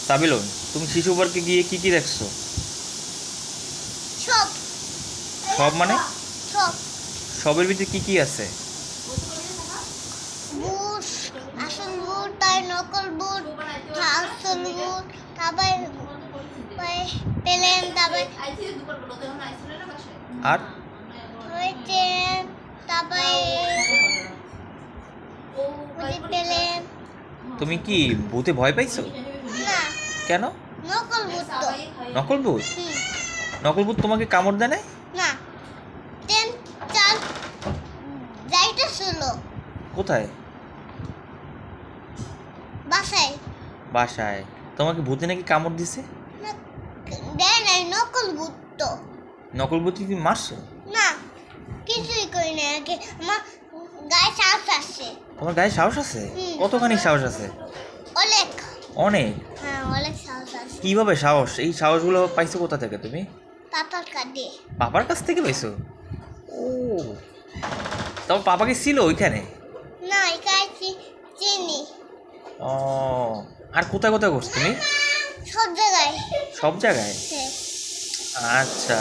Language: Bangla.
সাবিলন, তুমি শিশু পার্কে গিয়ে কি কি দেখছো? সব সব মানে? সব সবের ভিতরে কি কি আছে? বুট, আসল বুট, তাই নকল বুট, আসল বুট, তারপরে পেলেন, তারপরে আর চেন, তারপরে পেলেন। তুমি কি ভূতে ভয় পাইছো? না, কেন? নকল বুট তো। নকল ভূত? হুম, নকল ভূত তোমাকে কামড় দেয় নাই? না, ট্রেন চাল যাইতেছিল কোথায়? বাসায়। বাসায়? তোমাকে ভূতে নাকি কামড় দিছে? না, দেয় নাই, নকল বুট তো। নকল ভূত তুমি মারছো? না, কিছুই করি না, আগে আমার গায়ে সাহস আছে। তোমার গায়ে সাহস আছে? হুম। কতখানি সাহস আছে? অনেক। অনেক? হ্যাঁ, অনেক সাহস আছে। কিভাবে সাহস? এই সাহসগুলো পাইছো কোথা থেকে তুমি? পাপার কাঁদে। পাপার কাছ থেকে পাইছো? ও, তোমার পাপা কি ছিল ওইখানে? না, এখানে চিনি ও, আর কোথায় কোথায় করছো তুমি? সব জায়গায়। সব জায়গায়? হ্যাঁ। আচ্ছা।